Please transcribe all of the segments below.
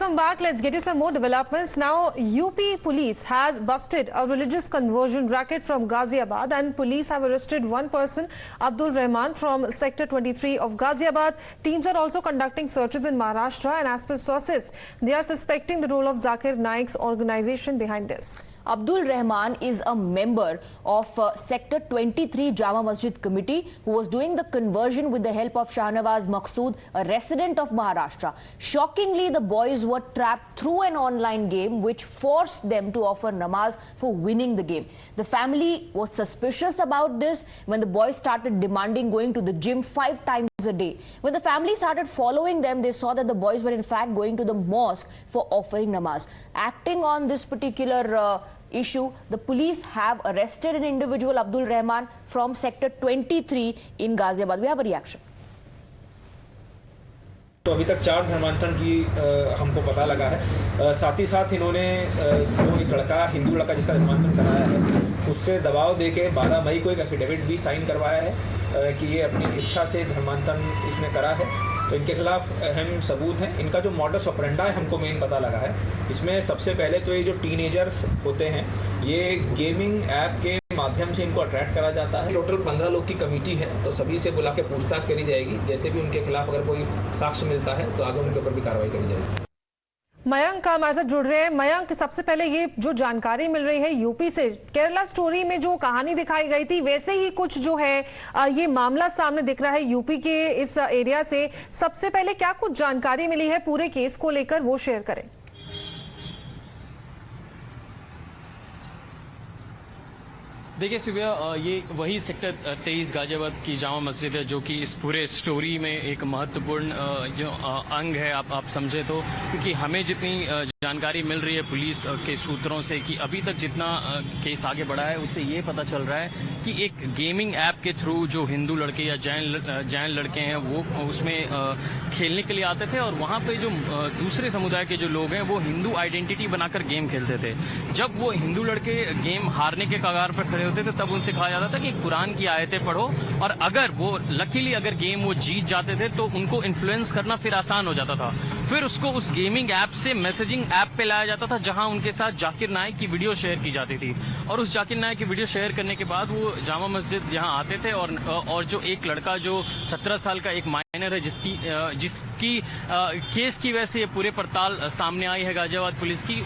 welcome back. Let's get you some more developments. Now, UP police has busted a religious conversion racket from Ghaziabad, and police have arrested one person, Abdul Rahman, from Sector 23 of Ghaziabad. Teams are also conducting searches in Maharashtra, and as per sources, they are suspecting the role of Zakir Naik's organization behind this. Abdul Rahman is a member of Sector 23 Jama Masjid Committee who was doing the conversion with the help of Shahnawaz Maqsood, a resident of Maharashtra. Shockingly, the boys were trapped through an online game which forced them to offer namaz for winning the game. The family was suspicious about this when the boys started demanding going to the gym 5 times a day. When the family started following them, they saw that the boys were in fact going to the mosque for offering namaz. Acting on this particular issue, the police have arrested an individual, Abdul Rahman, from Sector 23 in Ghaziabad. We have a reaction. तो अभी तक 4 धर्मांतरण की हमको पता लगा है। साथ ही साथ इन्होंने जो एक लड़का, हिंदू लड़का जिसका धर्मांतरण कराया है, उससे दबाव देके 12 मई को एक एफिडेविट भी साइन करवाया है कि ये अपनी इच्छा से धर्मांतरण इसने करा है। तो इनके खिलाफ अहम सबूत हैं। इनका जो मॉडस ऑपरेंडा है हमको मेन पता लगा है। इसमें सबसे पहले तो ये जो टीनेजर्स होते हैं, ये गेमिंग ऐप के माध्यम से इनको अट्रैक्ट करा जाता है। टोटल 15 लोग की कमेटी है, तो सभी से बुला के पूछताछ करी जाएगी। जैसे भी उनके खिलाफ अगर कोई साक्ष्य मिलता है तो आगे उनके ऊपर भी कार्रवाई करी जाएगी। मयंक हमारे साथ जुड़ रहे हैं। मयंक, सबसे पहले ये जो जानकारी मिल रही है यूपी से, केरला स्टोरी में जो कहानी दिखाई गई थी वैसे ही कुछ जो है ये मामला सामने दिख रहा है यूपी के इस एरिया से। सबसे पहले क्या कुछ जानकारी मिली है पूरे केस को लेकर, वो शेयर करें। देखिए सुबह, ये वही सेक्टर 23 गाजियाबाद की जामा मस्जिद है जो कि इस पूरे स्टोरी में एक महत्वपूर्ण जो अंग है, आप समझे तो। क्योंकि हमें जितनी जानकारी मिल रही है पुलिस के सूत्रों से कि अभी तक जितना केस आगे बढ़ा है उससे ये पता चल रहा है कि एक गेमिंग ऐप के थ्रू जो हिंदू लड़के या जैन लड़के हैं वो उसमें खेलने के लिए आते थे, और वहाँ पे जो दूसरे समुदाय के जो लोग हैं वो हिंदू आइडेंटिटी बनाकर गेम खेलते थे। जब वो हिंदू लड़के गेम हारने के कगार पर खड़े होते थे तब उनसे कहा जाता था कि कुरान की आयतें पढ़ो, और अगर वो लकीली अगर गेम वो जीत जाते थे तो उनको इन्फ्लुएंस करना फिर आसान हो जाता था। फिर उसको उस गेमिंग ऐप से मैसेजिंग ऐप पे लाया जाता था जहां उनके साथ जाकिर नाइक की वीडियो शेयर की जाती थी, और उस जाकिर नाइक की वीडियो शेयर करने के बाद वो जामा मस्जिद यहाँ आते थे, और जो एक लड़का जो 17 साल का एक माइनर है जिसकी केस की वजह से ये पूरे पड़ताल सामने आई है गाजियाबाद पुलिस की,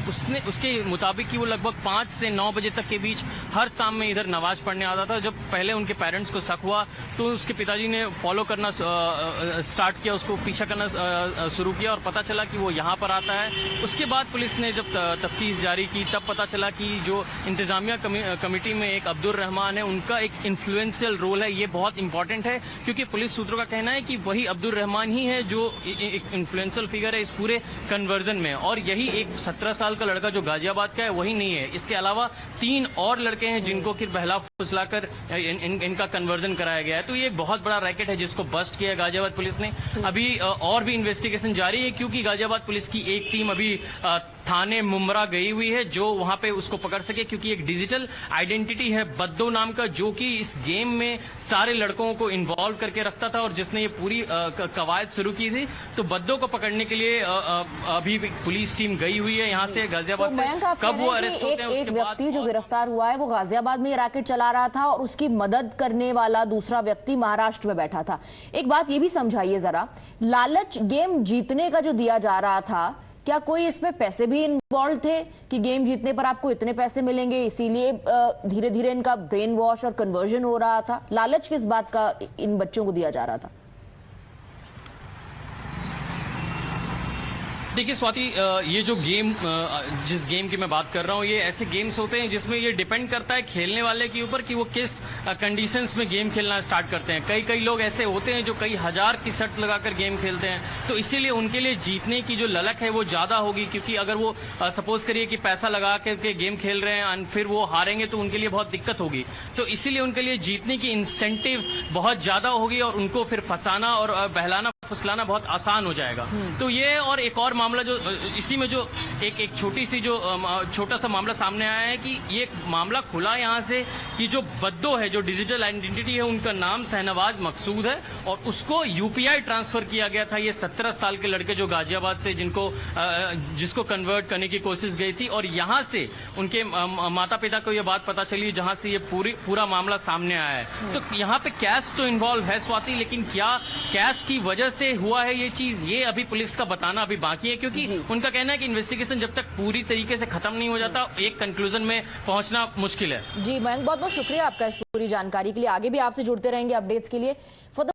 उसके मुताबिक कि वो लगभग 5 से 9 बजे तक के बीच हर शाम में इधर नमाज पढ़ने आता था। जब पहले उनके पेरेंट्स को शक हुआ तो उसके पिताजी ने फॉलो करना स्टार्ट किया, उसको पीछा करना शुरू किया, और पता चला कि वो यहाँ पर आता है। उसके बाद पुलिस ने जब तफ्तीश जारी की तब पता चला कि जो इंतजामिया कमेटी में एक अब्दुल रहमान है, उनका एक इन्फ्लुएंशियल रोल है। ये बहुत इंपॉर्टेंट है क्योंकि पुलिस सूत्रों का कहना है कि वही अब्दुल रहमान ही है जो एक इन्फ्लुएंशियल फिगर है इस पूरे कन्वर्जन में, और यही एक 17 साल का लड़का जो गाजियाबाद का है वही नहीं है। इसके अलावा 3 और लड़के हैं जिनको फिर बहला फुसलाकर इनका कन्वर्जन कराया गया है। तो ये एक बहुत बड़ा रैकेट है जिसको बस्ट किया गाजियाबाद पुलिस ने। अभी और भी इन्वेस्टिगेशन जारी है क्योंकि गाजियाबाद पुलिस की एक टीम अभी थाने मुमरा गई हुई है जो वहां पे उसको पकड़ सके, क्योंकि एक डिजिटल आइडेंटिटी है बद्दो नाम का जो कि इस गेम में सारे लड़कों को इन्वॉल्व करके रखता था और जिसने ये पूरी कवायद शुरू की थी। तो बद्दो को पकड़ने के लिए अभी पुलिस टीम गई हुई है यहाँ से गाजियाबाद से। कब वो अरेस्ट होते हैं एक व्यक्ति जो गिरफ्तार हुआ है वो गाजियाबाद में रैकेट चला रहा था और उसकी मदद करने वाला दूसरा व्यक्ति महाराष्ट्र में बैठा था। एक बात ये भी समझाइए जरा, लालच गेम जीतने का जो दिया जा रहा था, क्या कोई इसमें पैसे भी इन्वॉल्व थे कि गेम जीतने पर आपको इतने पैसे मिलेंगे, इसीलिए धीरे धीरे इनका ब्रेन वॉश और कन्वर्जन हो रहा था? लालच किस बात का इन बच्चों को दिया जा रहा था? देखिए स्वाति, ये जो गेम जिस गेम की मैं बात कर रहा हूँ, ये ऐसे गेम्स होते हैं जिसमें ये डिपेंड करता है खेलने वाले के ऊपर कि वो किस कंडीशंस में गेम खेलना स्टार्ट करते हैं। कई लोग ऐसे होते हैं जो कई हजार की शर्त लगाकर गेम खेलते हैं, तो इसीलिए उनके लिए जीतने की जो ललक है वो ज़्यादा होगी। क्योंकि अगर वो सपोज करिए कि पैसा लगा के गेम खेल रहे हैं फिर वो हारेंगे तो उनके लिए बहुत दिक्कत होगी। तो इसीलिए उनके लिए जीतने की इंसेंटिव बहुत ज़्यादा होगी और उनको फिर फंसाना और बहलाना फुसलाना बहुत आसान हो जाएगा। तो ये और एक और मामला जो इसी में जो एक छोटी सी जो छोटा सा मामला सामने आया है कि ये मामला खुला यहाँ से कि जो बद्दो है, जो डिजिटल आइडेंटिटी है, उनका नाम शहनवाज मकसूद है और उसको यूपीआई ट्रांसफर किया गया था। ये 17 साल के लड़के जो गाजियाबाद से जिसको कन्वर्ट करने की कोशिश गई थी और यहाँ से उनके माता पिता को ये बात पता चली जहाँ से ये पूरा मामला सामने आया है। तो यहाँ पे कैश तो इन्वॉल्व है स्वाति, लेकिन क्या कैश की वजह से हुआ है ये चीज, ये अभी पुलिस का बताना अभी बाकी है, क्योंकि उनका कहना है कि इन्वेस्टिगेशन जब तक पूरी तरीके से खत्म नहीं हो जाता एक कंक्लूजन में पहुंचना मुश्किल है। जी मयंक, बहुत बहुत शुक्रिया आपका इस पूरी जानकारी के लिए। आगे भी आपसे जुड़ते रहेंगे अपडेट्स के लिए।